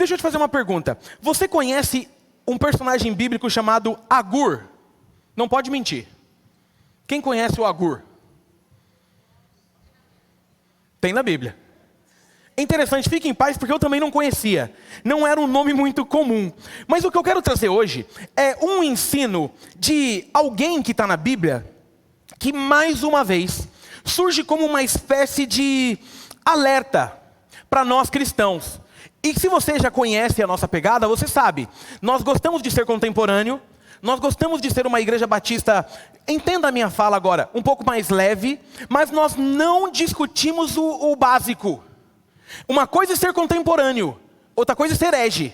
Deixa eu te fazer uma pergunta. Você conhece um personagem bíblico chamado Agur? Não pode mentir. Quem conhece o Agur? Tem na Bíblia. É interessante, fique em paz, porque eu também não conhecia. Não era um nome muito comum. Mas o que eu quero trazer hoje é um ensino de alguém que está na Bíblia, que mais uma vez surge como uma espécie de alerta para nós cristãos. E se você já conhece a nossa pegada, você sabe, nós gostamos de ser contemporâneo, nós gostamos de ser uma igreja batista, entenda a minha fala agora, um pouco mais leve, mas nós não discutimos o básico. Uma coisa é ser contemporâneo, outra coisa é ser herege.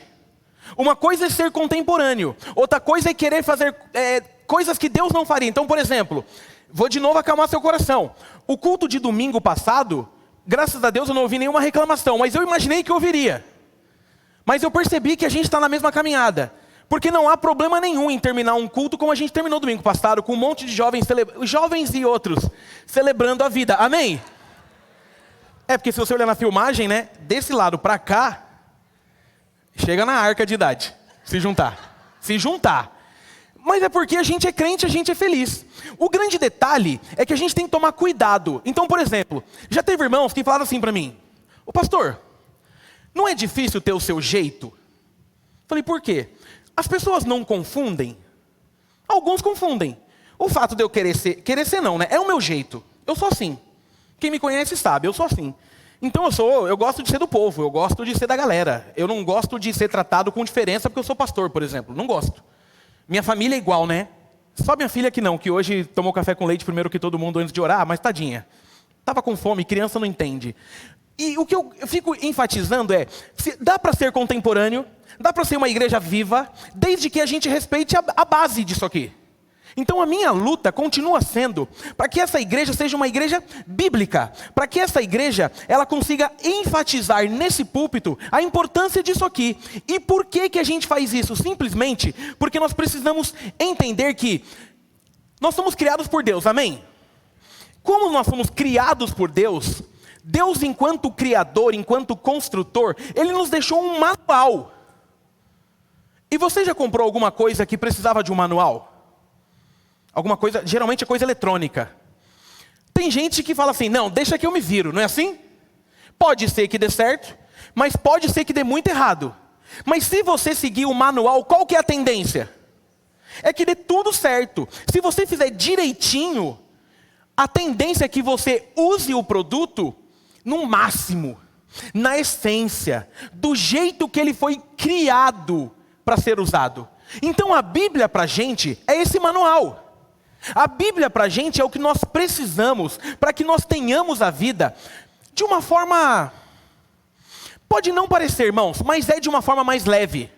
Uma coisa é ser contemporâneo, outra coisa é querer fazer coisas que Deus não faria. Então, por exemplo, vou de novo acalmar seu coração. O culto de domingo passado, graças a Deus eu não ouvi nenhuma reclamação, mas eu imaginei que eu ouviria. Mas eu percebi que a gente está na mesma caminhada. Porque não há problema nenhum em terminar um culto como a gente terminou domingo passado, com um monte de jovens, jovens e outros, celebrando a vida. Amém? É porque se você olhar na filmagem, né, desse lado para cá, chega na arca de idade, se juntar. Mas é porque a gente é crente, a gente é feliz. O grande detalhe é que a gente tem que tomar cuidado. Então, por exemplo, já teve irmãos que falaram assim para mim: ô pastor, não é difícil ter o seu jeito? Falei, por quê? As pessoas não confundem? Alguns confundem. O fato de eu querer ser não, né? É o meu jeito. Eu sou assim. Quem me conhece sabe, eu sou assim. Então eu gosto de ser do povo, eu gosto de ser da galera. Eu não gosto de ser tratado com diferença porque eu sou pastor, por exemplo. Não gosto. Minha família é igual, né? Só minha filha que não, que hoje tomou café com leite primeiro que todo mundo antes de orar, mas tadinha. Tava com fome, criança não entende. E o que eu fico enfatizando é, dá para ser contemporâneo, dá para ser uma igreja viva, desde que a gente respeite a base disso aqui. Então a minha luta continua sendo para que essa igreja seja uma igreja bíblica, para que essa igreja ela consiga enfatizar nesse púlpito a importância disso aqui. E por que a gente faz isso? Simplesmente porque nós precisamos entender que nós somos criados por Deus, amém? Como nós somos criados por Deus, Deus enquanto criador, enquanto construtor, Ele nos deixou um manual. E você já comprou alguma coisa que precisava de um manual? Alguma coisa, geralmente é coisa eletrônica. Tem gente que fala assim, não, deixa que eu me viro, não é assim? Pode ser que dê certo, mas pode ser que dê muito errado. Mas se você seguir o manual, qual que é a tendência? É que dê tudo certo. Se você fizer direitinho, a tendência é que você use o produto no máximo, na essência, do jeito que ele foi criado para ser usado. Então a Bíblia para a gente é esse manual. A Bíblia para a gente é o que nós precisamos para que nós tenhamos a vida de uma forma, pode não parecer, irmãos, mas é de uma forma mais leve.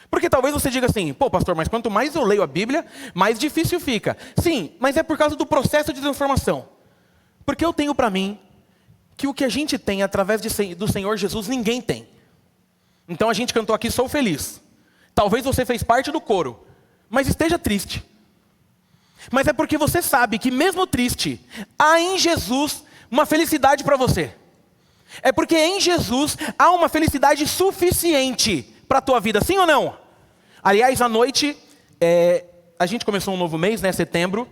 Porque talvez você diga assim, pô pastor, mas quanto mais eu leio a Bíblia, mais difícil fica. Sim, mas é por causa do processo de transformação. Porque eu tenho para mim que o que a gente tem através do Senhor Jesus, ninguém tem. Então a gente cantou aqui, sou feliz. Talvez você fez parte do coro, mas esteja triste. Mas é porque você sabe que mesmo triste, há em Jesus uma felicidade para você. É porque em Jesus há uma felicidade suficiente para a tua vida, sim ou não? Aliás, à noite, a gente começou um novo mês, né, setembro.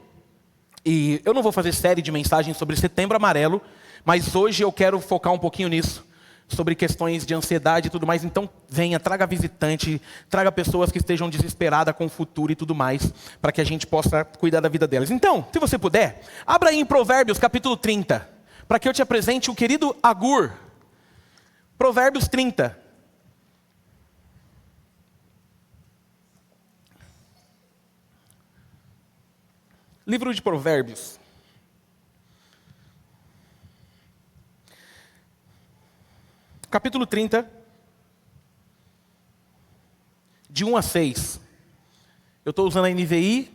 E eu não vou fazer série de mensagens sobre Setembro Amarelo, mas hoje eu quero focar um pouquinho nisso. Sobre questões de ansiedade e tudo mais. Então venha, traga visitante, traga pessoas que estejam desesperadas com o futuro e tudo mais, para que a gente possa cuidar da vida delas. Então, se você puder, abra aí em Provérbios capítulo 30, para que eu te apresente o querido Agur. Provérbios 30. Livro de Provérbios. Capítulo 30, de 1 a 6. Eu estou usando a NVI.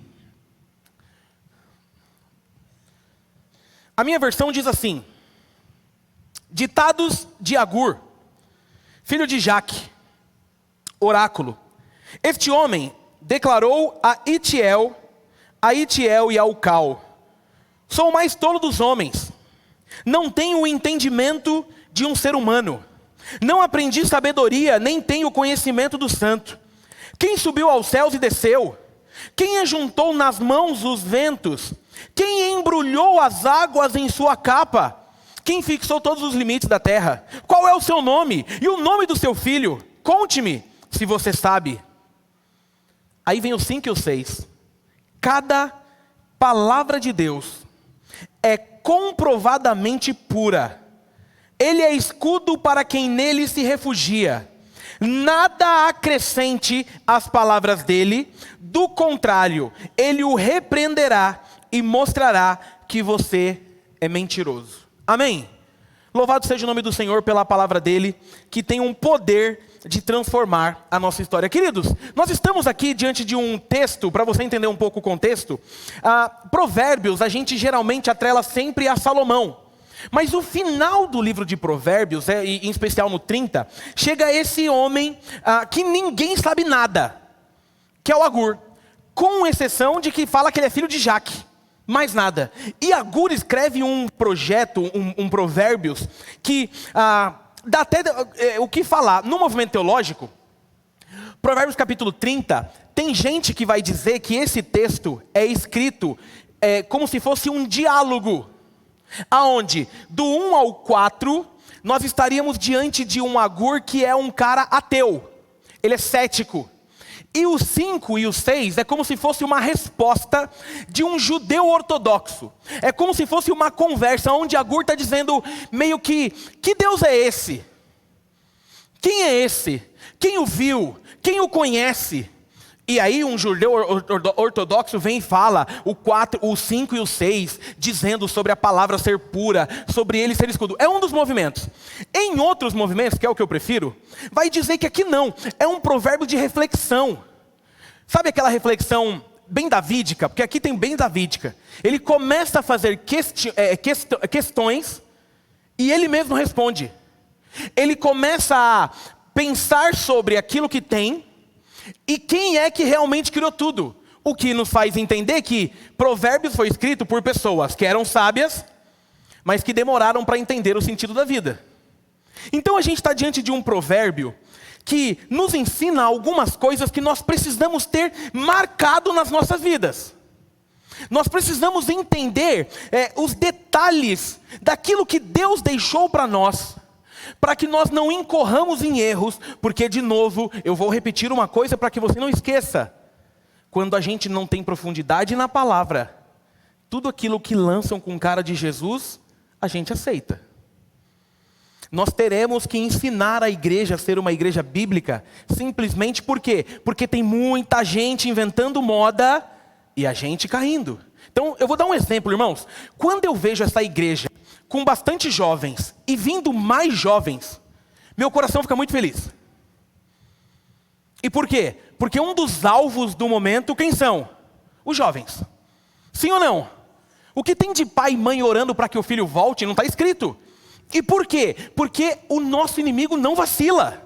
A minha versão diz assim: Ditados de Agur, filho de Jaque, oráculo. Este homem declarou a Itiel e a Ucal: sou o mais tolo dos homens, não tenho o entendimento de um ser humano. Não aprendi sabedoria, nem tenho conhecimento do santo. Quem subiu aos céus e desceu? Quem ajuntou nas mãos os ventos? Quem embrulhou as águas em sua capa? Quem fixou todos os limites da terra? Qual é o seu nome? E o nome do seu filho? Conte-me, se você sabe. Aí vem o 5 e o 6. Cada palavra de Deus é comprovadamente pura. Ele é escudo para quem nele se refugia. Nada acrescente às palavras dele, do contrário, ele o repreenderá e mostrará que você é mentiroso. Amém? Louvado seja o nome do Senhor pela palavra dele, que tem um poder de transformar a nossa história. Queridos, nós estamos aqui diante de um texto, para você entender um pouco o contexto. Provérbios, a gente geralmente atrela sempre a Salomão. Mas o final do livro de Provérbios, em especial no 30, chega esse homem que ninguém sabe nada, que é o Agur. Com exceção de que fala que ele é filho de Jaque. Mais nada. E Agur escreve um projeto, um Provérbios, que dá até o que falar. No movimento teológico, Provérbios capítulo 30, tem gente que vai dizer que esse texto é escrito como se fosse um diálogo, aonde do 1 ao 4, nós estaríamos diante de um Agur que é um cara ateu. Ele é cético. E o 5 e o 6 é como se fosse uma resposta de um judeu ortodoxo. É como se fosse uma conversa onde Agur está dizendo meio que Deus é esse? Quem é esse? Quem o viu? Quem o conhece? E aí um judeu ortodoxo vem e fala o 5 e o 6, dizendo sobre a palavra ser pura, sobre ele ser escudo. É um dos movimentos. Em outros movimentos, que é o que eu prefiro, vai dizer que aqui não, é um provérbio de reflexão. Sabe aquela reflexão bem davídica? Porque aqui tem bem davídica. Ele começa a fazer questões e ele mesmo responde. Ele começa a pensar sobre aquilo que tem e quem é que realmente criou tudo. O que nos faz entender que Provérbios foi escrito por pessoas que eram sábias, mas que demoraram para entender o sentido da vida. Então a gente está diante de um provérbio que nos ensina algumas coisas que nós precisamos ter marcado nas nossas vidas. Nós precisamos entender os detalhes daquilo que Deus deixou para nós, para que nós não incorramos em erros, porque de novo, eu vou repetir uma coisa para que você não esqueça. Quando a gente não tem profundidade na palavra, tudo aquilo que lançam com cara de Jesus, a gente aceita. Nós teremos que ensinar a igreja a ser uma igreja bíblica, simplesmente por quê? Porque tem muita gente inventando moda e a gente caindo. Então, eu vou dar um exemplo, irmãos. Quando eu vejo essa igreja com bastante jovens e vindo mais jovens, meu coração fica muito feliz. E por quê? Porque um dos alvos do momento, quem são? Os jovens. Sim ou não? O que tem de pai e mãe orando para que o filho volte, não está escrito. E por quê? Porque o nosso inimigo não vacila.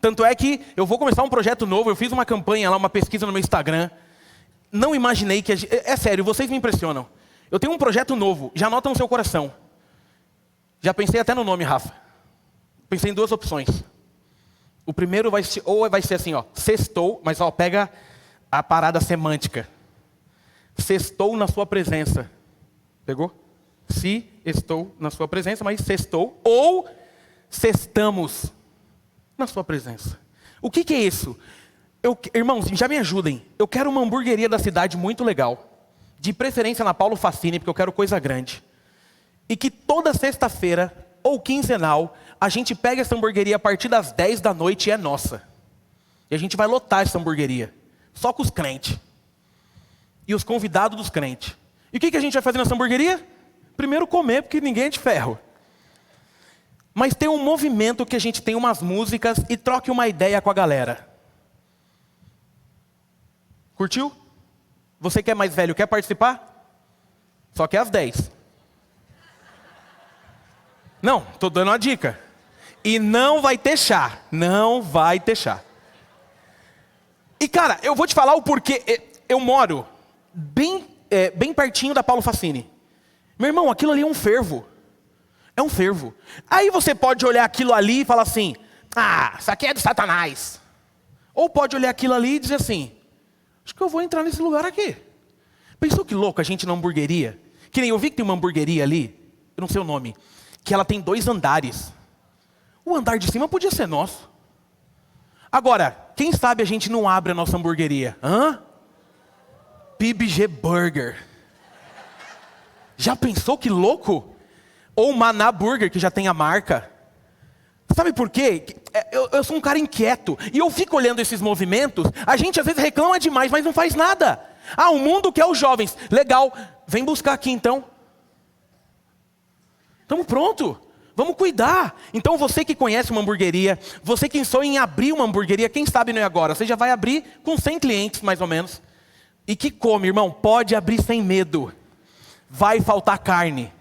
Tanto é que eu vou começar um projeto novo, eu fiz uma campanha lá, uma pesquisa no meu Instagram. Não imaginei que... É sério, vocês me impressionam. Eu tenho um projeto novo, já anota no seu coração. Já pensei até no nome, Rafa. Pensei em 2 opções. O primeiro vai ser assim, ó, sextou, mas ó, pega a parada semântica. Sextou na sua presença. Pegou? Se estou na sua presença, mas sextou ou sextamos na sua presença. O que é isso? Irmãos, já me ajudem. Eu quero uma hamburgueria da cidade muito legal. De preferência na Paulo Facini, porque eu quero coisa grande. E que toda sexta-feira, ou quinzenal, a gente pega essa hamburgueria a partir das 10 da noite e é nossa. E a gente vai lotar essa hamburgueria. Só com os crentes. E os convidados dos crentes. E o que a gente vai fazer nessa hamburgueria? Primeiro comer, porque ninguém é de ferro. Mas tem um movimento que a gente tem umas músicas e troque uma ideia com a galera. Curtiu? Você que é mais velho, quer participar? Só que é às 10. Não, estou dando uma dica. E não vai ter chá. Não vai ter chá. E cara, eu vou te falar o porquê. Eu moro bem pertinho da Paulo Facini. Meu irmão, aquilo ali é um fervo. É um fervo. Aí você pode olhar aquilo ali e falar assim, ah, isso aqui é de Satanás. Ou pode olhar aquilo ali e dizer assim, acho que eu vou entrar nesse lugar aqui. Pensou que louco a gente na hamburgueria? Que nem eu vi que tem uma hamburgueria ali, eu não sei o nome, que ela tem 2 andares. O andar de cima podia ser nosso. Agora, quem sabe a gente não abre a nossa hamburgueria? PBG Burger. Já pensou que louco? Ou Maná Burger, que já tem a marca. Sabe por quê? Eu sou um cara inquieto. E eu fico olhando esses movimentos. A gente às vezes reclama demais, mas não faz nada. Ah, o mundo quer os jovens. Legal, vem buscar aqui então. Estamos pronto. Vamos cuidar. Então você que conhece uma hamburgueria, você que sonha em abrir uma hamburgueria, quem sabe não é agora. Você já vai abrir com 100 clientes mais ou menos. E que come, irmão, pode abrir sem medo. Vai faltar carne.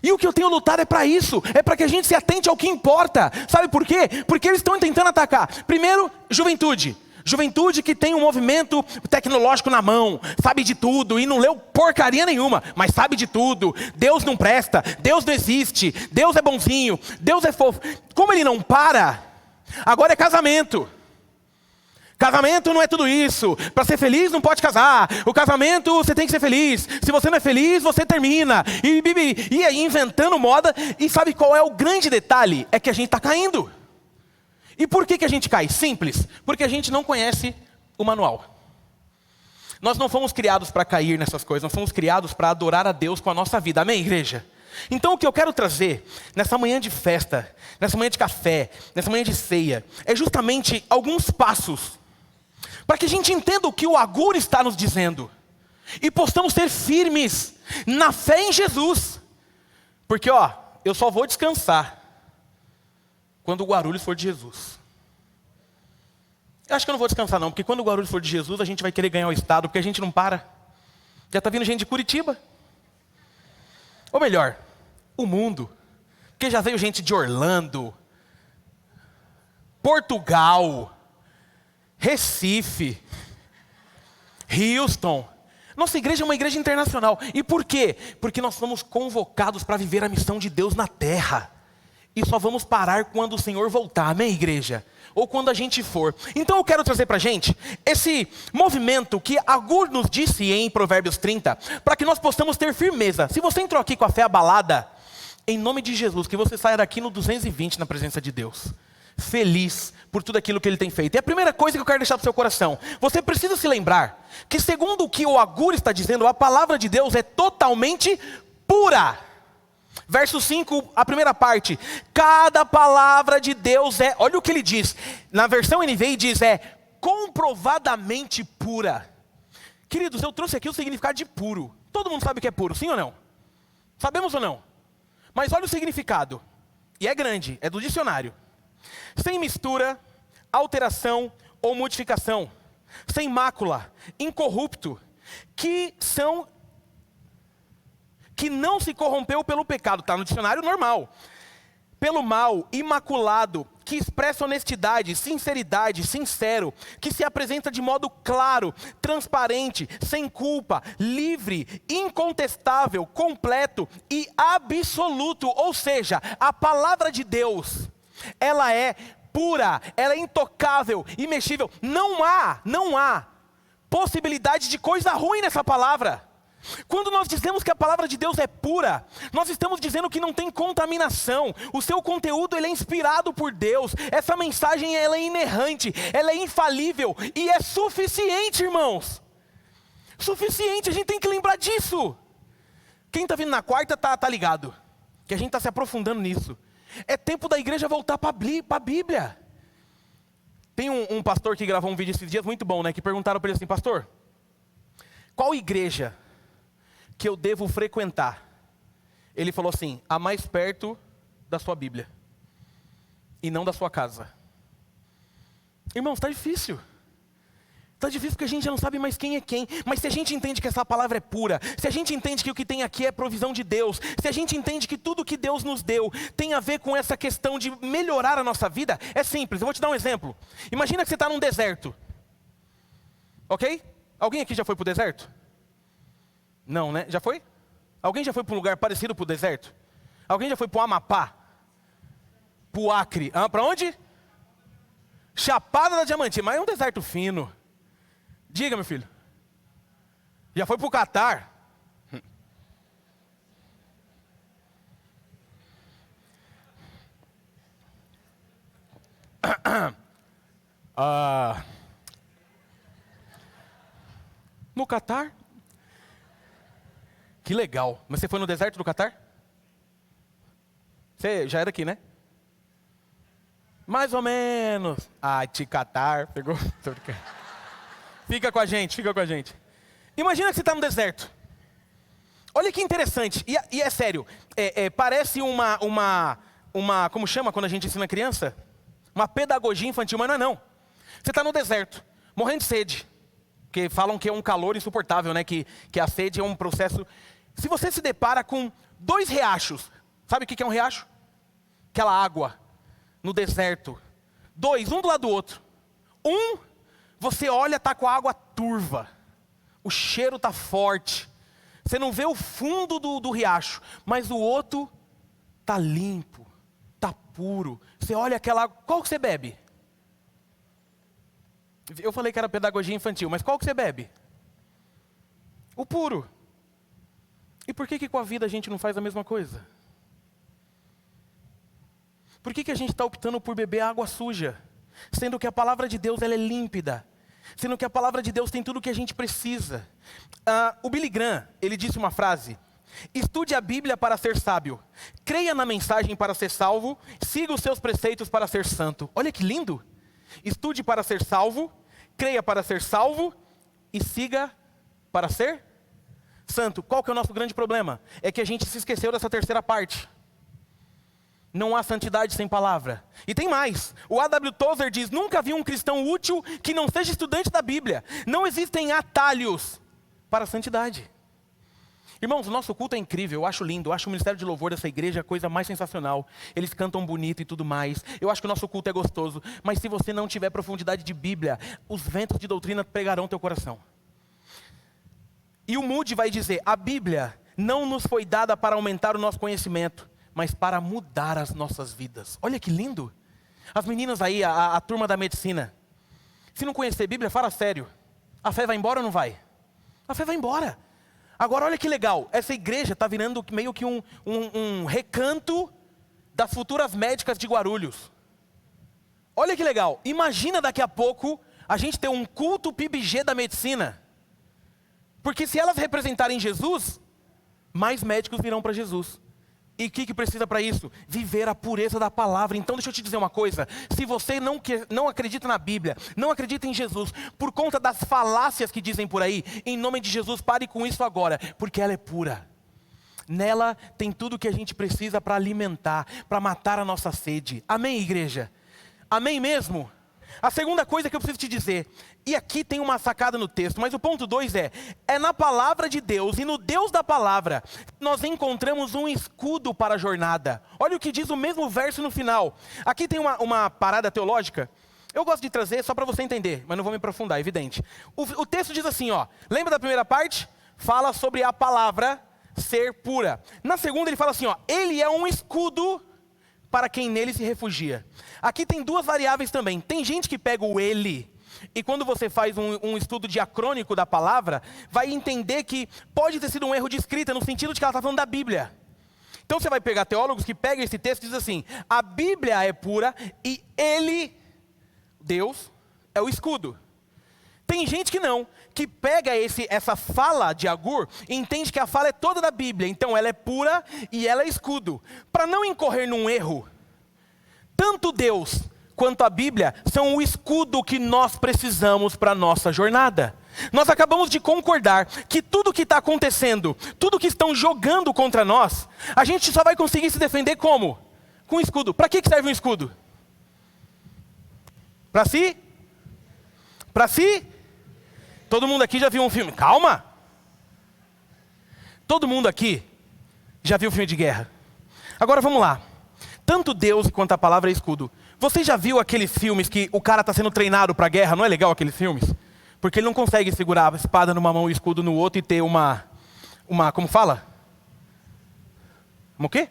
E o que eu tenho lutado é para isso. É para que a gente se atente ao que importa. Sabe por quê? Porque eles estão tentando atacar. Primeiro, juventude. Juventude que tem um movimento tecnológico na mão. Sabe de tudo e não leu porcaria nenhuma. Mas sabe de tudo. Deus não presta. Deus não existe. Deus é bonzinho. Deus é fofo. Como ele não para, agora é casamento. Casamento não é tudo isso. Para ser feliz não pode casar. O casamento você tem que ser feliz. Se você não é feliz, você termina. E aí inventando moda. E sabe qual é o grande detalhe? É que a gente está caindo. E por que a gente cai? Simples. Porque a gente não conhece o manual. Nós não fomos criados para cair nessas coisas. Nós fomos criados para adorar a Deus com a nossa vida. Amém, igreja? Então o que eu quero trazer nessa manhã de festa, nessa manhã de café, nessa manhã de ceia, é justamente alguns passos para que a gente entenda o que o Agur está nos dizendo. E possamos ser firmes na fé em Jesus. Porque eu só vou descansar quando o Guarulhos for de Jesus. Eu acho que eu não vou descansar não, porque quando o Guarulhos for de Jesus, a gente vai querer ganhar o estado, porque a gente não para. Já está vindo gente de Curitiba. Ou melhor, o mundo. Porque já veio gente de Orlando, Portugal, Recife, Houston. Nossa igreja é uma igreja internacional. E por quê? Porque nós somos convocados para viver a missão de Deus na terra. E só vamos parar quando o Senhor voltar. Amém, igreja? Ou quando a gente for. Então eu quero trazer para a gente esse movimento que Agur nos disse em Provérbios 30, para que nós possamos ter firmeza. Se você entrou aqui com a fé abalada, em nome de Jesus, que você saia daqui no 220 na presença de Deus. Feliz por tudo aquilo que Ele tem feito. E a primeira coisa que eu quero deixar para o seu coração, você precisa se lembrar que segundo o que o Agur está dizendo, a palavra de Deus é totalmente pura. Verso 5, a primeira parte, cada palavra de Deus olha o que ele diz, na versão NVI diz, comprovadamente pura. Queridos, eu trouxe aqui o significado de puro. Todo mundo sabe o que é puro, sim ou não? Sabemos ou não? Mas olha o significado, e é grande, é do dicionário. Sem mistura, alteração ou modificação, sem mácula, incorrupto, que não se corrompeu pelo pecado, está no dicionário normal. Pelo mal, imaculado, que expressa honestidade, sinceridade, sincero, que se apresenta de modo claro, transparente, sem culpa, livre, incontestável, completo e absoluto. Ou seja, a palavra de Deus, ela é pura, ela é intocável, imexível. Não há possibilidade de coisa ruim nessa palavra. Quando nós dizemos que a palavra de Deus é pura, nós estamos dizendo que não tem contaminação. O seu conteúdo ele é inspirado por Deus. Essa mensagem ela é inerrante, ela é infalível e é suficiente, irmãos. Suficiente, a gente tem que lembrar disso. Quem está vindo na quarta tá ligado, que a gente está se aprofundando nisso. É tempo da igreja voltar para a Bíblia. Tem um pastor que gravou um vídeo esses dias muito bom, né? Que perguntaram para ele assim, pastor, qual igreja que eu devo frequentar? Ele falou assim, a mais perto da sua Bíblia e não da sua casa. Irmãos, está difícil. Está difícil porque a gente já não sabe mais quem é quem. Mas se a gente entende que essa palavra é pura, se a gente entende que o que tem aqui é provisão de Deus, se a gente entende que tudo que Deus nos deu tem a ver com essa questão de melhorar a nossa vida, é simples. Eu vou te dar um exemplo. Imagina que você está num deserto. Ok? Alguém aqui já foi para o deserto? Não, né? Já foi? Alguém já foi para um lugar parecido para o deserto? Alguém já foi para o Amapá? Para o Acre? Para onde? Chapada da Diamantina, mas é um deserto fino. Diga, meu filho. Já foi para o Catar? No Catar? Que legal. Mas você foi no deserto do Catar? Você já era aqui, né? Mais ou menos. Te Catar. Pegou? Fica com a gente, fica com a gente. Imagina que você está no deserto. Olha que interessante. E é sério. Parece uma... Como chama quando a gente ensina criança? Uma pedagogia infantil, mas não é não. Você está no deserto, morrendo de sede. Porque falam que é um calor insuportável, né? Que a sede é um processo... Se você se depara com 2 riachos, sabe o que é um riacho? Aquela água no deserto. 2, um do lado do outro. Você olha, está com a água turva. O cheiro está forte. Você não vê o fundo do riacho. Mas o outro está limpo, está puro. Você olha aquela água. Qual que você bebe? Eu falei que era pedagogia infantil, mas qual que você bebe? O puro. E por que com a vida a gente não faz a mesma coisa? Por que a gente está optando por beber água suja? Sendo que a palavra de Deus ela é límpida. Sendo que a palavra de Deus tem tudo o que a gente precisa. O Billy Graham, ele disse uma frase: estude a Bíblia para ser sábio, creia na mensagem para ser salvo, siga os seus preceitos para ser santo. Olha que lindo! Estude para ser salvo, creia para ser salvo e siga para ser santo. Qual que é o nosso grande problema? É que a gente se esqueceu dessa terceira parte. Não há santidade sem palavra. E tem mais. O A.W. Tozer diz: nunca vi um cristão útil que não seja estudante da Bíblia. Não existem atalhos para a santidade. Irmãos, o nosso culto é incrível, eu acho lindo, eu acho o ministério de louvor dessa igreja a coisa mais sensacional. Eles cantam bonito e tudo mais. Eu acho que o nosso culto é gostoso. Mas se você não tiver profundidade de Bíblia, os ventos de doutrina pegarão teu coração. E o Moody vai dizer: a Bíblia não nos foi dada para aumentar o nosso conhecimento, mas para mudar as nossas vidas. Olha que lindo. As meninas aí, a turma da medicina. Se não conhecer Bíblia, fala sério. A fé vai embora ou não vai? A fé vai embora. Agora olha que legal. Essa igreja está virando meio que um recanto das futuras médicas de Guarulhos. Olha que legal. Imagina daqui a pouco a gente ter um culto PIBG da medicina. Porque se elas representarem Jesus, mais médicos virão para Jesus. E o que precisa para isso? Viver a pureza da palavra. Então deixa eu te dizer uma coisa. Se você não acredita na Bíblia, não acredita em Jesus, por conta das falácias que dizem por aí, em nome de Jesus, pare com isso agora. Porque ela é pura. Nela tem tudo o que a gente precisa para alimentar, para matar a nossa sede. Amém, igreja? Amém mesmo? A segunda coisa que eu preciso te dizer, e aqui tem uma sacada no texto, mas o ponto 2 é na palavra de Deus e no Deus da palavra, nós encontramos um escudo para a jornada. Olha o que diz o mesmo verso no final. Aqui tem uma parada teológica, eu gosto de trazer só para você entender, mas não vou me aprofundar, é evidente. O texto diz assim, lembra da primeira parte? Fala sobre a palavra ser pura. Na segunda ele fala assim, ele é um escudo para quem nele se refugia. Aqui tem 2 variáveis também. Tem gente que pega o ele, e quando você faz um estudo diacrônico da palavra, vai entender que pode ter sido um erro de escrita, no sentido de que ela está falando da Bíblia. Então você vai pegar teólogos que pegam esse texto e dizem assim: a Bíblia é pura e ele, Deus, é o escudo. Tem gente que não, que pega essa fala de Agur e entende que a fala é toda da Bíblia. Então ela é pura e ela é escudo. Para não incorrer num erro, tanto Deus quanto a Bíblia são o escudo que nós precisamos para a nossa jornada. Nós acabamos de concordar que tudo que está acontecendo, tudo que estão jogando contra nós, a gente só vai conseguir se defender como? Com escudo. Para que serve um escudo? Para si? Para si? Todo mundo aqui já viu um filme? Calma! Todo mundo aqui já viu um filme de guerra. Agora vamos lá. Tanto Deus quanto a palavra é escudo. Você já viu aqueles filmes que o cara está sendo treinado para a guerra? Não é legal aqueles filmes? Porque ele não consegue segurar a espada numa mão e o escudo no outro e ter como fala? O quê?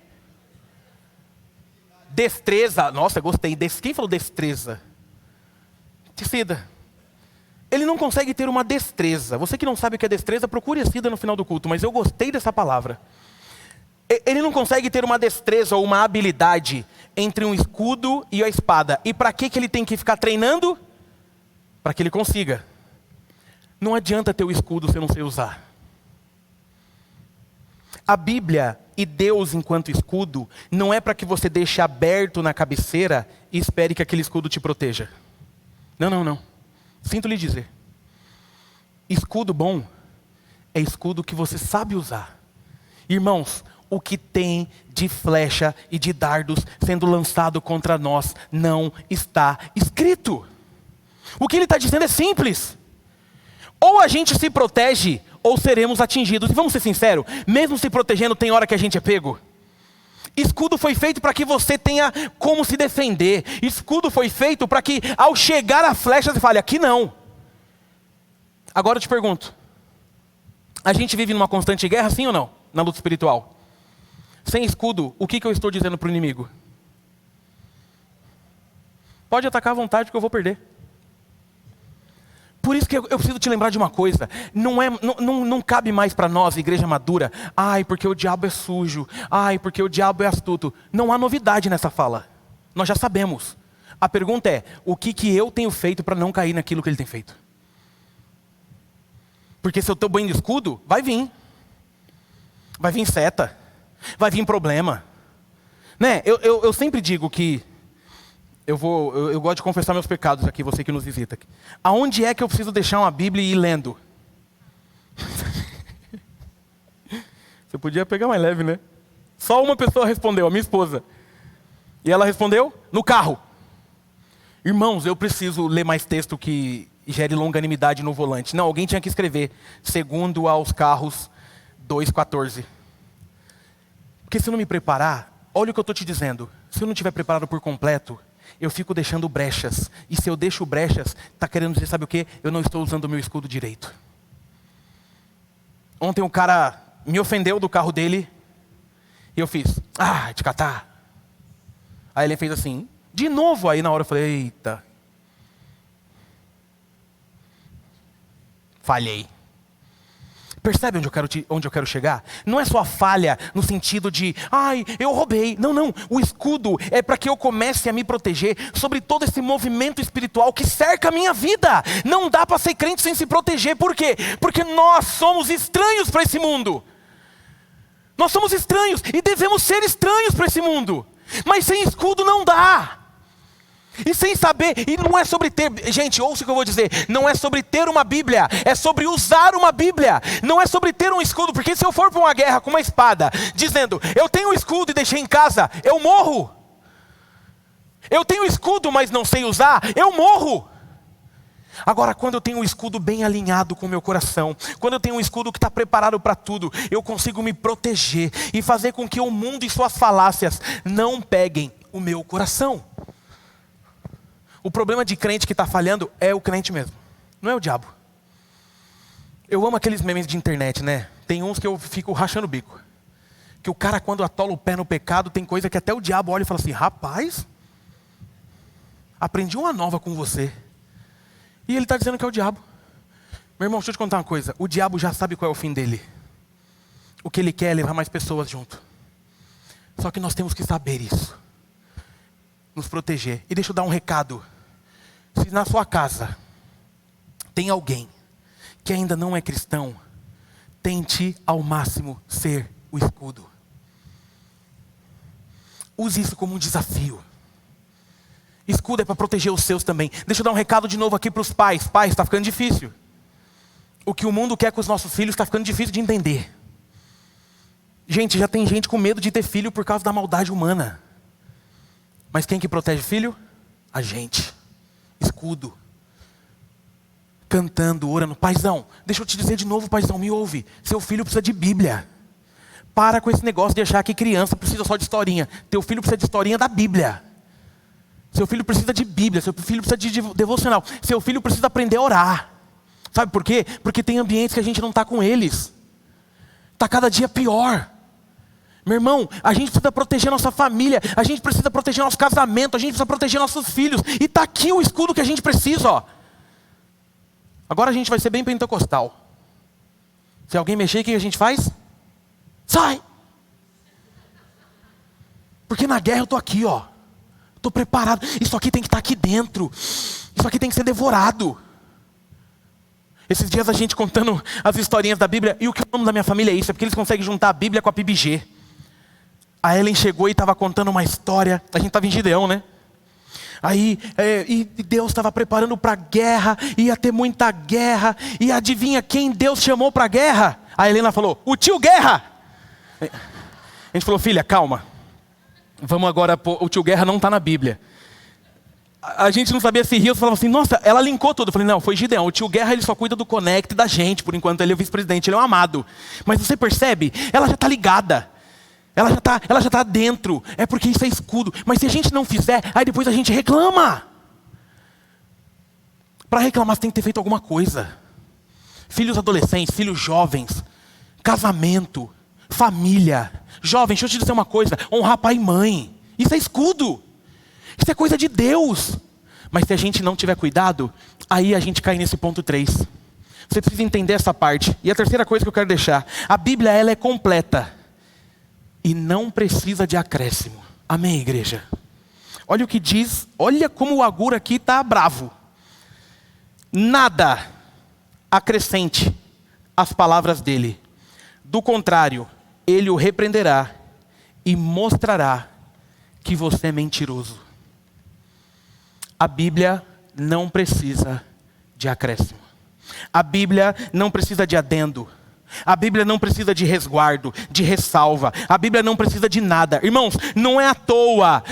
destreza. Nossa, gostei. Quem falou destreza? Decida. Ele não consegue ter uma destreza. Você que não sabe o que é destreza, procure a Cida no final do culto, mas eu gostei dessa palavra. Ele não consegue ter uma destreza ou uma habilidade entre um escudo e a espada. E para que ele tem que ficar treinando? Para que ele consiga. Não adianta ter o escudo se eu não sei usar. A Bíblia e Deus enquanto escudo não é para que você deixe aberto na cabeceira e espere que aquele escudo te proteja. Não. Sinto lhe dizer. Escudo bom é escudo que você sabe usar. Irmãos, o que tem de flecha e de dardos sendo lançado contra nós não está escrito. O que ele está dizendo é simples. Ou a gente se protege, ou seremos atingidos. E vamos ser sinceros, mesmo se protegendo, tem hora que a gente é pego. Escudo foi feito para que você tenha como se defender. Escudo foi feito para que ao chegar a flecha você fale, aqui não. Agora eu te pergunto, a gente vive numa constante guerra, sim ou não? Na luta espiritual. Sem escudo, o que eu estou dizendo para o inimigo? Pode atacar à vontade que eu vou perder. Por isso que eu preciso te lembrar de uma coisa. Não cabe mais para nós, igreja madura. Ai, porque o diabo é sujo. Ai, porque o diabo é astuto. Não há novidade nessa fala. Nós já sabemos. A pergunta é, o que eu tenho feito para não cair naquilo que ele tem feito? Porque se eu estou bem de escudo, vai vir. Vai vir seta. Vai vir problema. Né? Eu sempre digo que eu gosto de confessar meus pecados aqui, você que nos visita. Aonde é que eu preciso deixar uma Bíblia e ir lendo? Você podia pegar mais leve, né? Só uma pessoa respondeu, a minha esposa. E ela respondeu? No carro. Irmãos, eu preciso ler mais texto que gere longanimidade no volante. Não, alguém tinha que escrever. Segundo aos carros 2,14. Porque se eu não me preparar, olha o que eu estou te dizendo. Se eu não estiver preparado por completo, eu fico deixando brechas. E se eu deixo brechas, está querendo dizer, sabe o quê? Eu não estou usando o meu escudo direito. Ontem um cara me ofendeu do carro dele. E eu fiz, te catar. Aí ele fez assim, de novo. Aí na hora eu falei, eita. Falhei. Percebe onde eu quero chegar? Não é só a falha no sentido de, eu roubei. Não. O escudo é para que eu comece a me proteger sobre todo esse movimento espiritual que cerca a minha vida. Não dá para ser crente sem se proteger. Por quê? Porque nós somos estranhos para esse mundo. Nós somos estranhos e devemos ser estranhos para esse mundo. Mas sem escudo não dá. E sem saber, e não é sobre ter, gente, ouça o que eu vou dizer, não é sobre ter uma Bíblia, é sobre usar uma Bíblia, não é sobre ter um escudo, porque se eu for para uma guerra com uma espada, dizendo, eu tenho um escudo e deixei em casa, eu morro. Eu tenho escudo, mas não sei usar, eu morro. Agora, quando eu tenho um escudo bem alinhado com o meu coração, quando eu tenho um escudo que está preparado para tudo, eu consigo me proteger e fazer com que o mundo e suas falácias não peguem o meu coração. O problema de crente que está falhando é o crente mesmo, não é o diabo. Eu amo aqueles memes de internet, né? Tem uns que eu fico rachando o bico. Que o cara, quando atola o pé no pecado, tem coisa que até o diabo olha e fala assim, rapaz, aprendi uma nova com você. E ele está dizendo que é o diabo. Meu irmão, deixa eu te contar uma coisa. O diabo já sabe qual é o fim dele. O que ele quer é levar mais pessoas junto. Só que nós temos que saber isso. Nos proteger. E deixa eu dar um recado. Se na sua casa tem alguém que ainda não é cristão, tente ao máximo ser o escudo. Use isso como um desafio. Escudo é para proteger os seus também. Deixa eu dar um recado de novo aqui para os pais. Pais, está ficando difícil. O que o mundo quer com os nossos filhos está ficando difícil de entender. Gente, já tem gente com medo de ter filho por causa da maldade humana. Mas quem que protege filho? A gente. Escudo. Cantando, orando. Paizão, deixa eu te dizer de novo, paizão, me ouve. Seu filho precisa de Bíblia. Para com esse negócio de achar que criança precisa só de historinha. Teu filho precisa de historinha da Bíblia. Seu filho precisa de Bíblia. Seu filho precisa de devocional. Seu filho precisa aprender a orar. Sabe por quê? Porque tem ambientes que a gente não está com eles. Está cada dia pior. Meu irmão, a gente precisa proteger nossa família, a gente precisa proteger nosso casamento, a gente precisa proteger nossos filhos. E está aqui o escudo que a gente precisa, ó. Agora a gente vai ser bem pentecostal. Se alguém mexer, o que a gente faz? Sai! Porque na guerra eu estou aqui, ó. Estou preparado. Isso aqui tem que estar aqui dentro. Isso aqui tem que ser devorado. Esses dias a gente contando as historinhas da Bíblia. E o que eu amo da minha família é isso. É porque eles conseguem juntar a Bíblia com a PIBG. A Ellen chegou e estava contando uma história. A gente estava em Gideão, né? Aí, e Deus estava preparando para a guerra. Ia ter muita guerra. E adivinha quem Deus chamou para a guerra? A Helena falou, o tio Guerra. A gente falou, filha, calma. Vamos agora, o tio Guerra não está na Bíblia. A gente não sabia se ria, eu falava assim, nossa, ela linkou tudo. Eu falei, não, foi Gideão. O tio Guerra, ele só cuida do Connect da gente, por enquanto ele é o vice-presidente, ele é um amado. Mas você percebe? Ela já está ligada. Ela já tá dentro. É porque isso é escudo. Mas se a gente não fizer, aí depois a gente reclama. Para reclamar, você tem que ter feito alguma coisa. Filhos adolescentes, filhos jovens, casamento, família. Jovem, deixa eu te dizer uma coisa. Honrar pai e mãe. Isso é escudo. Isso é coisa de Deus. Mas se a gente não tiver cuidado, aí a gente cai nesse ponto 3. Você precisa entender essa parte. E a terceira coisa que eu quero deixar. A Bíblia, ela é completa. E não precisa de acréscimo. Amém, igreja? Olha o que diz. Olha como o Agur aqui está bravo. Nada acrescente às palavras dele. Do contrário, ele o repreenderá e mostrará que você é mentiroso. A Bíblia não precisa de acréscimo. A Bíblia não precisa de adendo. A Bíblia não precisa de resguardo, de ressalva. A Bíblia não precisa de nada. Irmãos, não é à toa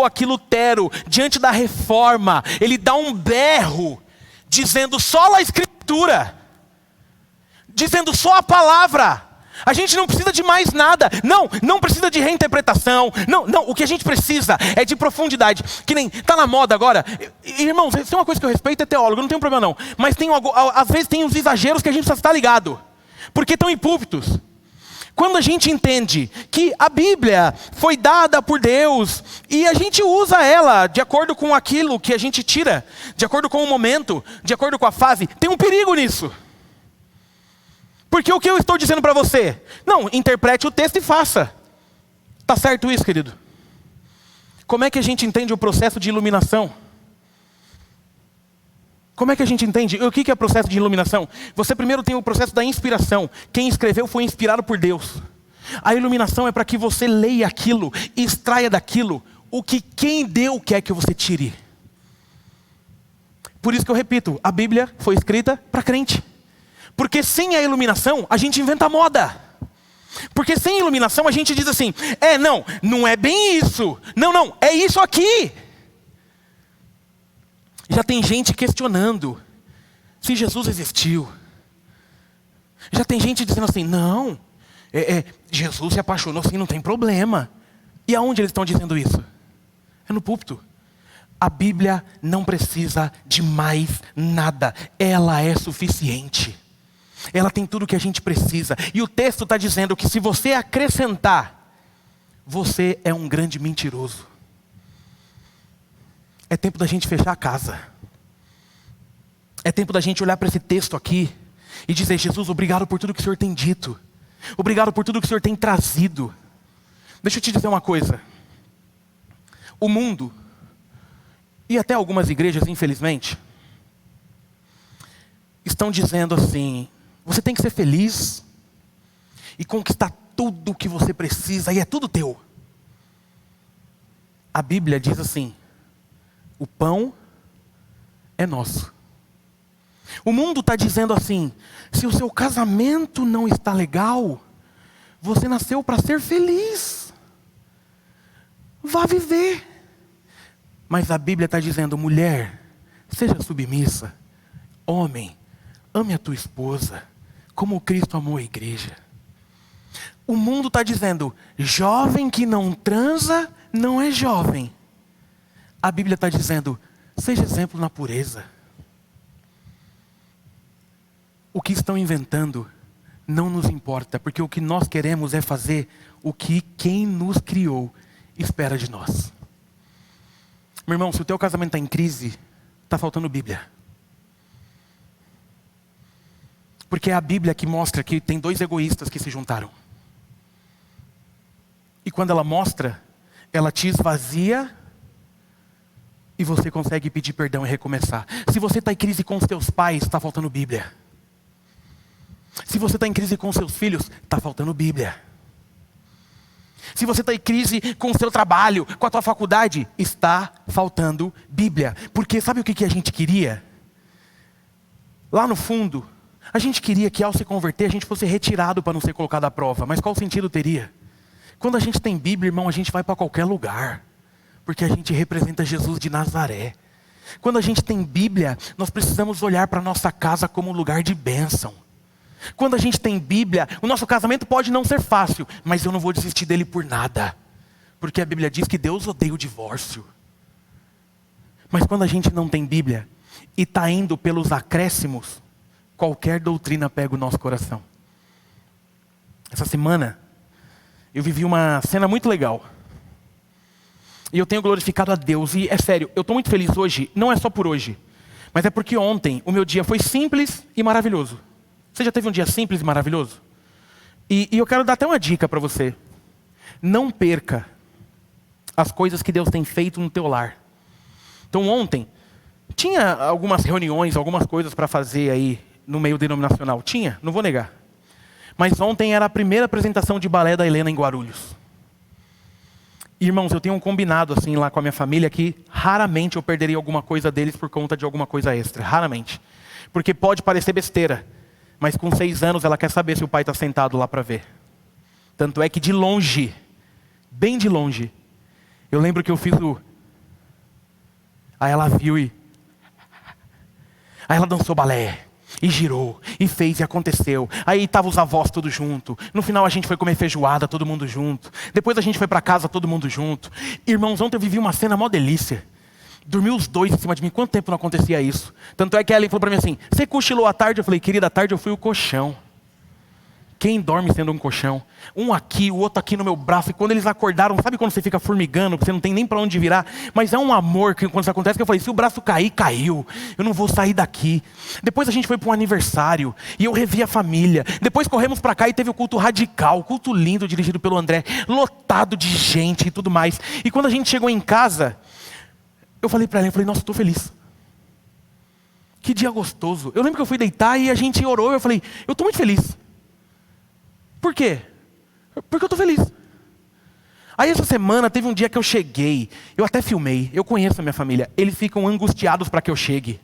que Lutero, diante da reforma, ele dá um berro, dizendo só a Escritura, dizendo só a palavra. A gente não precisa de mais nada. Não precisa de reinterpretação. Não, o que a gente precisa é de profundidade. Que nem, tá na moda agora. Irmãos, se tem uma coisa que eu respeito é teólogo, não tem problema não. Mas às vezes tem uns exageros que a gente precisa estar ligado. Porque estão em púlpitos. Quando a gente entende que a Bíblia foi dada por Deus e a gente usa ela de acordo com aquilo que a gente tira, de acordo com o momento, de acordo com a fase, tem um perigo nisso. Porque o que eu estou dizendo para você? Não, interprete o texto e faça. Tá certo isso, querido? Como é que a gente entende o processo de iluminação? Como é que a gente entende? O que é o processo de iluminação? Você primeiro tem o processo da inspiração. Quem escreveu foi inspirado por Deus. A iluminação é para que você leia aquilo, extraia daquilo o que quem deu quer que você tire. Por isso que eu repito, a Bíblia foi escrita para crente. Porque sem a iluminação, a gente inventa moda. Porque sem iluminação, a gente diz assim, não é bem isso. Não, é isso aqui. Já tem gente questionando se Jesus existiu. Já tem gente dizendo assim, não, Jesus se apaixonou assim, não tem problema. E aonde eles estão dizendo isso? É no púlpito. A Bíblia não precisa de mais nada. Ela é suficiente. Ela tem tudo o que a gente precisa. E o texto está dizendo que se você acrescentar, você é um grande mentiroso. É tempo da gente fechar a casa. É tempo da gente olhar para esse texto aqui e dizer, Jesus, obrigado por tudo que o Senhor tem dito. Obrigado por tudo que o Senhor tem trazido. Deixa eu te dizer uma coisa. O mundo, e até algumas igrejas, infelizmente, estão dizendo assim, você tem que ser feliz e conquistar tudo o que você precisa e é tudo teu. A Bíblia diz assim, o pão é nosso. O mundo está dizendo assim, se o seu casamento não está legal, você nasceu para ser feliz. Vá viver. Mas a Bíblia está dizendo, mulher, seja submissa. Homem, ame a tua esposa, como Cristo amou a igreja. O mundo está dizendo, jovem que não transa, não é jovem. A Bíblia está dizendo, seja exemplo na pureza. O que estão inventando não nos importa, porque o que nós queremos é fazer o que quem nos criou espera de nós. Meu irmão, se o teu casamento está em crise, está faltando Bíblia. Porque é a Bíblia que mostra que tem dois egoístas que se juntaram. E quando ela mostra, ela te esvazia e você consegue pedir perdão e recomeçar. Se você está em crise com os teus pais, está faltando Bíblia. Se você está em crise com os seus filhos, está faltando Bíblia. Se você está em crise com o seu trabalho, com a tua faculdade, está faltando Bíblia. Porque sabe o que a gente queria? Lá no fundo, a gente queria que ao se converter, a gente fosse retirado para não ser colocado à prova. Mas qual sentido teria? Quando a gente tem Bíblia, irmão, a gente vai para qualquer lugar. Porque a gente representa Jesus de Nazaré. Quando a gente tem Bíblia, nós precisamos olhar para a nossa casa como um lugar de bênção. Quando a gente tem Bíblia, o nosso casamento pode não ser fácil, mas eu não vou desistir dele por nada. Porque a Bíblia diz que Deus odeia o divórcio. Mas quando a gente não tem Bíblia e está indo pelos acréscimos, qualquer doutrina pega o nosso coração. Essa semana, eu vivi uma cena muito legal. E eu tenho glorificado a Deus. E é sério, eu estou muito feliz hoje, não é só por hoje. Mas é porque ontem o meu dia foi simples e maravilhoso. Você já teve um dia simples e maravilhoso? E eu quero dar até uma dica para você. Não perca as coisas que Deus tem feito no teu lar. Então ontem, tinha algumas reuniões, algumas coisas para fazer aí no meio denominacional. Tinha, não vou negar. Mas ontem era a primeira apresentação de balé da Helena em Guarulhos. Irmãos, eu tenho um combinado assim lá com a minha família que raramente eu perderia alguma coisa deles por conta de alguma coisa extra. Raramente. Porque pode parecer besteira. Mas com 6 anos ela quer saber se o pai está sentado lá para ver. Tanto é que de longe, bem de longe, eu lembro que eu fiz o... Aí ela viu e... Aí ela dançou balé, e girou, e fez e aconteceu. Aí estavam os avós todos junto. No final a gente foi comer feijoada, todo mundo junto. Depois a gente foi para casa, todo mundo junto. Irmãos, ontem eu vivi uma cena mó delícia. Dormiu os dois em cima de mim. Quanto tempo não acontecia isso? Tanto é que a Ellen falou para mim assim, você cochilou à tarde? Eu falei, querida, à tarde eu fui o colchão. Quem dorme sendo um colchão? Um aqui, o outro aqui no meu braço. E quando eles acordaram, sabe quando você fica formigando, que você não tem nem para onde virar? Mas é um amor que quando isso acontece, que eu falei, se o braço cair, caiu. Eu não vou sair daqui. Depois a gente foi para um aniversário. E eu revi a família. Depois corremos para cá e teve o culto radical. Culto lindo, dirigido pelo André. Lotado de gente e tudo mais. E quando a gente chegou em casa... Eu falei para ela, nossa, estou feliz. Que dia gostoso. Eu lembro que eu fui deitar e a gente orou. Eu falei, eu estou muito feliz. Por quê? Porque eu estou feliz. Aí essa semana teve um dia que eu cheguei. Eu até filmei. Eu conheço a minha família. Eles ficam angustiados para que eu chegue.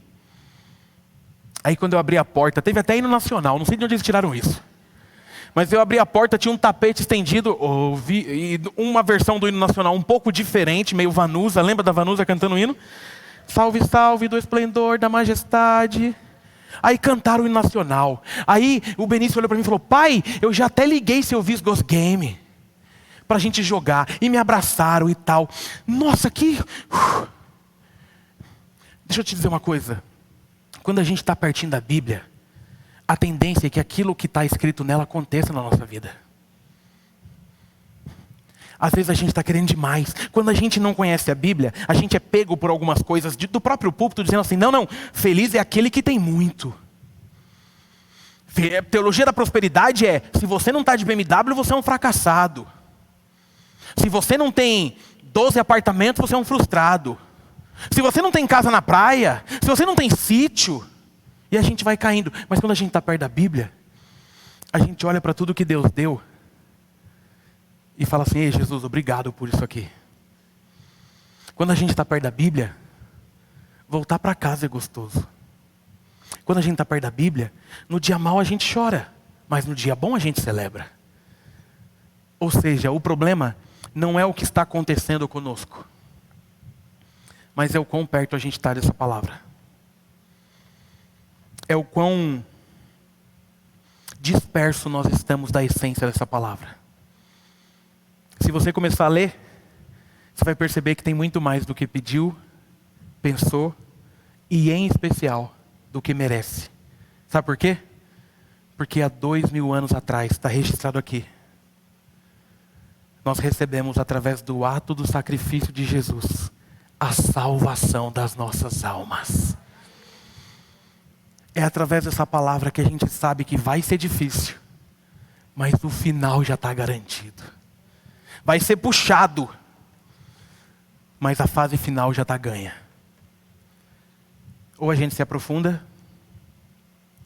Aí quando eu abri a porta, teve até hino nacional. Não sei de onde eles tiraram isso. Mas eu abri a porta, tinha um tapete estendido, e uma versão do hino nacional um pouco diferente, meio Vanusa. Lembra da Vanusa cantando o hino? Salve, salve do esplendor da majestade. Aí cantaram o hino nacional. Aí o Benício olhou para mim e falou, pai, eu já até liguei seu Visgos Game pra gente jogar. E me abraçaram e tal. Nossa, que... Deixa eu te dizer uma coisa. Quando a gente está pertinho da Bíblia, a tendência é que aquilo que está escrito nela aconteça na nossa vida. Às vezes a gente está querendo demais. Quando a gente não conhece a Bíblia, a gente é pego por algumas coisas do próprio púlpito, dizendo assim, não, feliz é aquele que tem muito. Teologia da prosperidade é, se você não está de BMW, você é um fracassado. Se você não tem 12 apartamentos, você é um frustrado. Se você não tem casa na praia, se você não tem sítio... E a gente vai caindo. Mas quando a gente está perto da Bíblia, a gente olha para tudo que Deus deu e fala assim, ei Jesus, obrigado por isso aqui. Quando a gente está perto da Bíblia, voltar para casa é gostoso. Quando a gente está perto da Bíblia, no dia mau a gente chora, mas no dia bom a gente celebra. Ou seja, o problema não é o que está acontecendo conosco, mas é o quão perto a gente está dessa palavra. É o quão disperso nós estamos da essência dessa palavra. Se você começar a ler, você vai perceber que tem muito mais do que pediu, pensou e em especial do que merece. Sabe por quê? Porque há 2000 anos atrás, está registrado aqui, nós recebemos através do ato do sacrifício de Jesus a salvação das nossas almas. É através dessa palavra que a gente sabe que vai ser difícil, mas o final já está garantido. Vai ser puxado, mas a fase final já está ganha. Ou a gente se aprofunda,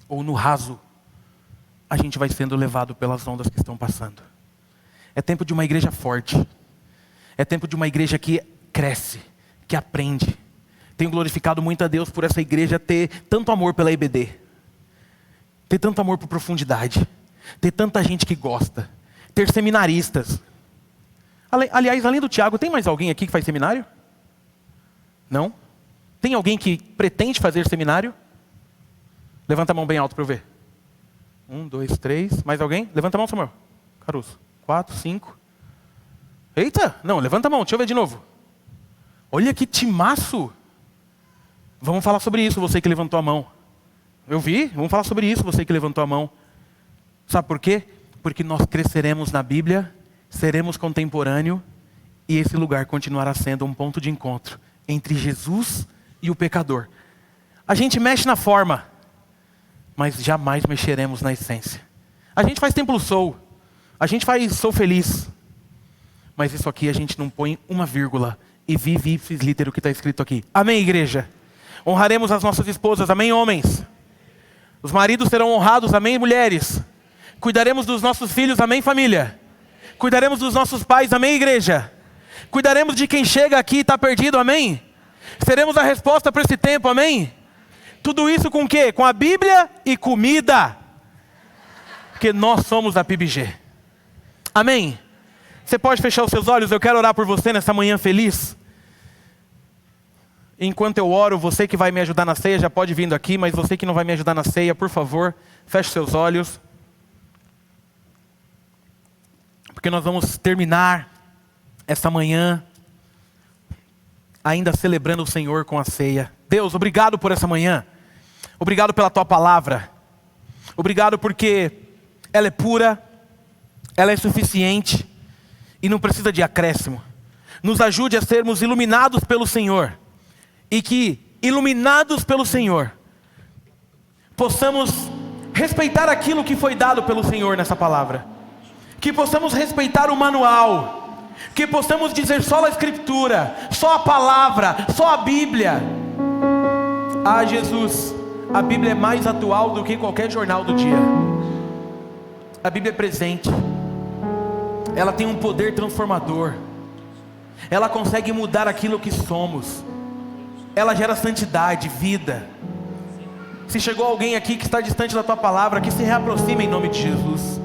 ou no raso, a gente vai sendo levado pelas ondas que estão passando. É tempo de uma igreja forte. É tempo de uma igreja que cresce, que aprende. Tenho glorificado muito a Deus por essa igreja ter tanto amor pela EBD. Ter tanto amor por profundidade. Ter tanta gente que gosta. Ter seminaristas. Aliás, além do Tiago, tem mais alguém aqui que faz seminário? Não? Tem alguém que pretende fazer seminário? Levanta a mão bem alto para eu ver. 1, 2, 3. Mais alguém? Levanta a mão, Samuel. Caruso. 4, 5. Eita! Não, levanta a mão, deixa eu ver de novo. Olha que timaço! Vamos falar sobre isso, você que levantou a mão. Eu vi? Vamos falar sobre isso, você que levantou a mão. Sabe por quê? Porque nós cresceremos na Bíblia, seremos contemporâneo, e esse lugar continuará sendo um ponto de encontro entre Jesus e o pecador. A gente mexe na forma, mas jamais mexeremos na essência. A gente faz Templo Soul, a gente faz Sou Feliz, mas isso aqui a gente não põe uma vírgula e vive ipsis litero o que está escrito aqui. Amém, igreja? Honraremos as nossas esposas, amém, homens? Os maridos serão honrados, amém, mulheres? Cuidaremos dos nossos filhos, amém, família? Cuidaremos dos nossos pais, amém, igreja? Cuidaremos de quem chega aqui e está perdido, amém? Seremos a resposta para esse tempo, amém? Tudo isso com o quê? Com a Bíblia e comida. Porque nós somos a PIBG. Amém? Você pode fechar os seus olhos? Eu quero orar por você nessa manhã feliz. Enquanto eu oro, você que vai me ajudar na ceia já pode vir aqui, mas você que não vai me ajudar na ceia, por favor, feche seus olhos. Porque nós vamos terminar essa manhã ainda celebrando o Senhor com a ceia. Deus, obrigado por essa manhã. Obrigado pela Tua palavra. Obrigado porque ela é pura, ela é suficiente e não precisa de acréscimo. Nos ajude a sermos iluminados pelo Senhor. E que, iluminados pelo Senhor, possamos respeitar aquilo que foi dado pelo Senhor nessa palavra. Que possamos respeitar o manual. Que possamos dizer só a Escritura, só a palavra, só a Bíblia. Ah, Jesus, a Bíblia é mais atual do que qualquer jornal do dia. A Bíblia é presente. Ela tem um poder transformador. Ela consegue mudar aquilo que somos. Ela gera santidade, vida. Se chegou alguém aqui que está distante da Tua palavra, que se reaproxime em nome de Jesus.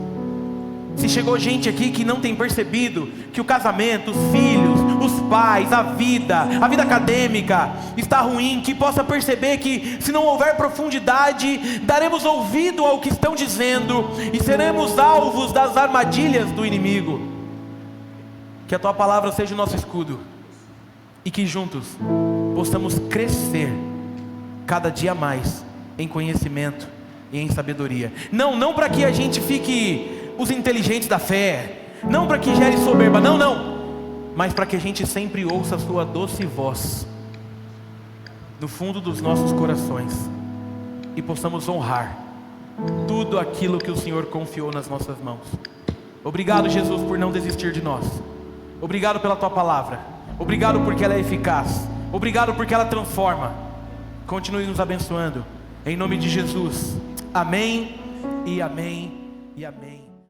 Se chegou gente aqui que não tem percebido que o casamento, os filhos, os pais, a vida acadêmica está ruim, que possa perceber que se não houver profundidade, daremos ouvido ao que estão dizendo e seremos alvos das armadilhas do inimigo. Que a Tua palavra seja o nosso escudo e que juntos possamos crescer cada dia mais em conhecimento e em sabedoria. Não para que a gente fique os inteligentes da fé, não para que gere soberba, não, mas para que a gente sempre ouça a Sua doce voz no fundo dos nossos corações e possamos honrar tudo aquilo que o Senhor confiou nas nossas mãos. Obrigado, Jesus, por não desistir de nós. Obrigado pela Tua palavra. Obrigado porque ela é eficaz. Obrigado porque ela transforma. Continue nos abençoando. Em nome de Jesus. Amém e amém e amém.